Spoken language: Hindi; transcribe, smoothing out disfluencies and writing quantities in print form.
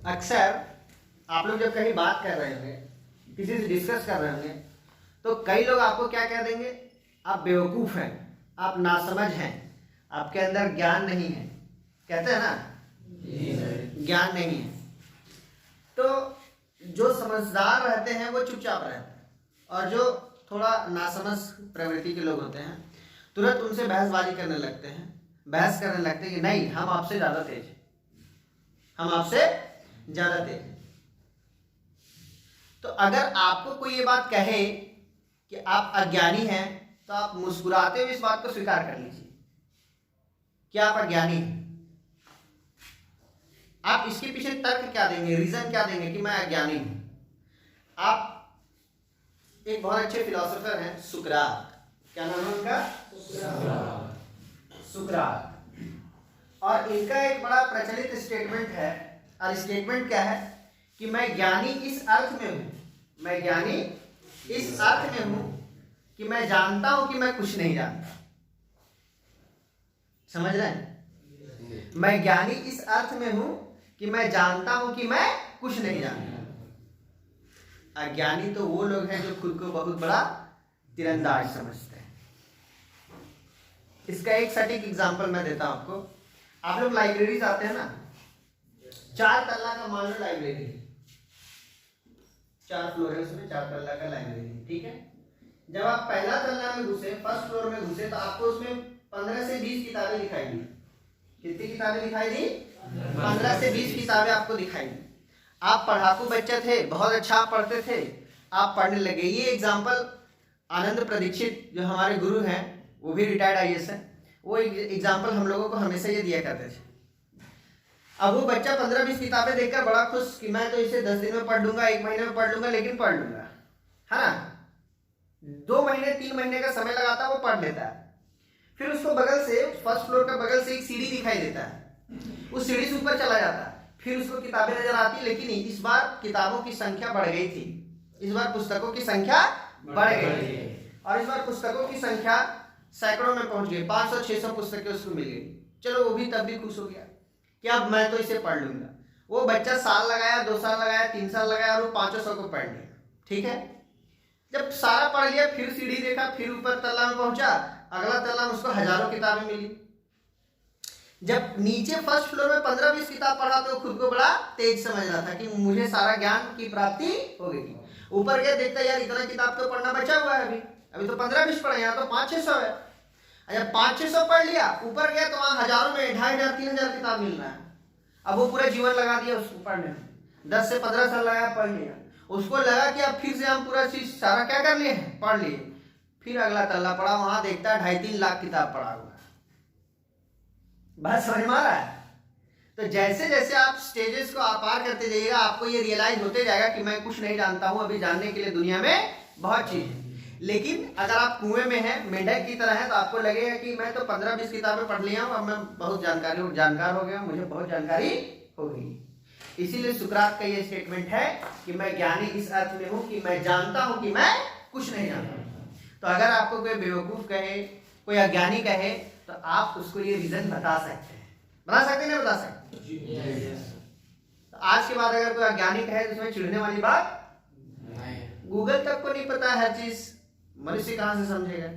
अक्सर आप लोग जब कहीं बात कर रहे होंगे, किसी से डिस्कस कर रहे होंगे, तो कई लोग आपको क्या कह देंगे, आप बेवकूफ़ हैं, आप नासमझ हैं, आपके अंदर ज्ञान नहीं है। कहते हैं ना, ज्ञान नहीं है। तो जो समझदार रहते हैं वो चुपचाप रहते हैं, और जो थोड़ा नासमझ प्रवृत्ति के लोग होते हैं तुरंत उनसे बहसबाजी करने लगते हैं, बहस करने लगते हैं कि नहीं हम आपसे ज़्यादा तेज हैं, हम आपसे ज़्यादा तेज हैं। तो अगर आपको कोई ये बात कहे कि आप अज्ञानी हैं, तो आप मुस्कुराते हुए इस बात को स्वीकार कर लीजिए कि आप अज्ञानी हैं। आप इसके पीछे तर्क क्या देंगे, रीजन क्या देंगे कि मैं अज्ञानी हूं? आप एक बहुत अच्छे फिलोसोफर हैं सुकरात, क्या नाम है उनका? सुकरात। और इनका एक बड़ा प्रचलित स्टेटमेंट है, और स्टेटमेंट क्या है कि मैं ज्ञानी इस अर्थ में हूं, मैं ज्ञानी इस अर्थ में हूं कि मैं जानता हूं कि मैं कुछ नहीं जानता। समझ रहे हैं? मैं ज्ञानी इस अर्थ में हूं कि मैं जानता हूं कि मैं कुछ नहीं जानता। अज्ञानी तो वो लोग हैं जो खुद को बहुत बड़ा तीरंदाज समझते हैं। इसका एक सटीक एग्जांपल मैं देता हूं आपको। आप लोग लाइब्रेरी जाते हैं ना, 4 तल्ला का मान लो लाइब्रेरी, 4 फ्लोर है, उसमें 4 तल्ला का लाइब्रेरी, ठीक है। जब आप पहला तल्ला में घुसे, फर्स्ट फ्लोर में घुसे, तो आपको उसमें 15 से 20 किताबें दिखाई दी। कितनी किताबें दिखाई दी? 15 से 20 किताबें आपको दिखाई दी। आप पढ़ाकू बच्चे थे, बहुत अच्छा पढ़ते थे, आप पढ़ने लगे। ये एग्जाम्पल आनंद प्रदीक्षित जो हमारे गुरु हैं, वो भी रिटायर्ड IAS है, वो एग्जाम्पल हम लोगों को हमेशा ये दिया करते थे। अब वो बच्चा 15-20 किताबें देखकर बड़ा खुश कि मैं तो इसे 10 दिन में पढ़ लूंगा, 1 महीने में पढ़ लूंगा, लेकिन पढ़ लूंगा, है ना। 2 महीने 3 महीने का समय लगाता है, वो पढ़ लेता है। फिर उसको बगल से, फर्स्ट फ्लोर का बगल से एक सीढ़ी दिखाई देता है, उस सीढ़ी से ऊपर चला जाता है, फिर उसको किताबें नजर आती, लेकिन इस बार किताबों की संख्या बढ़ गई थी, इस बार पुस्तकों की संख्या बढ़ गई थी, और इस बार पुस्तकों की संख्या सैकड़ों में पहुंच गई, 500-600 पुस्तकें उसको मिल गई। चलो वो भी तब भी खुश हो गया कि अब मैं तो इसे पढ़ लूंगा। वो बच्चा साल लगाया, 2 साल लगाया, 3 साल लगाया, और वो 500 को पढ़ लिया, ठीक है। जब सारा पढ़ लिया, फिर सीढ़ी देखा, फिर ऊपर तल्ला में पहुंचा, अगला तल्ला में उसको हजारों किताबें मिली। जब नीचे फर्स्ट फ्लोर में 15-20 किताब पढ़ा तो खुद को बड़ा तेज समझ रहा था कि मुझे सारा ज्ञान की प्राप्ति हो गई। ऊपर गया, देखता यार इतना किताब तो पढ़ना बचा हुआ है, अभी तो 15-20 पढ़े, यहाँ तो 500-600 है। जब 500-600 पढ़ लिया, ऊपर गया तो वहां हजारों में 2500-3000 किताब मिल रहा है। अब वो पूरा जीवन लगा दिया उसको पढ़ने में, 10 से 15 साल लगाया, पढ़ लिया। उसको लगा कि अब फिर से हम पूरा चीज सारा क्या कर लिए, पढ़ लिए। फिर अगला तल्ला पढ़ा, वहां देखता है 2.5-3 लाख किताब पढ़ा हुआ है। बात समझ में आ रहा है? तो जैसे जैसे आप स्टेजेस को पार करते जाइएगा, आपको ये रियलाइज होते जाएगा कि मैं कुछ नहीं जानता हूं, अभी जानने के लिए दुनिया में बहुत चीज है। लेकिन अगर आप कुएं में हैं, मेंढक की तरह है, तो आपको लगेगा कि मैं तो 15-20 किताबें पढ़ लिया हूं, अब मैं बहुत जानकार हो गया, मुझे बहुत जानकारी हो गई। इसीलिए सुकरात का ये स्टेटमेंट है कि मैं ज्ञानी इस अर्थ में हूं कि मैं जानता हूं कि मैं कुछ नहीं जानता। तो अगर आपको कोई बेवकूफ कहे, कोई अज्ञानी कहे, तो आप उसको ये रीजन बता सकते हैं। बता सकते नहीं बता सकते? तो आज के बाद अगर कोई अज्ञानी कहे तो उसमें चिढ़ने वाली बात नहीं। गूगल तक को नहीं पता हर चीज, मनुष्य कहां से समझेगा?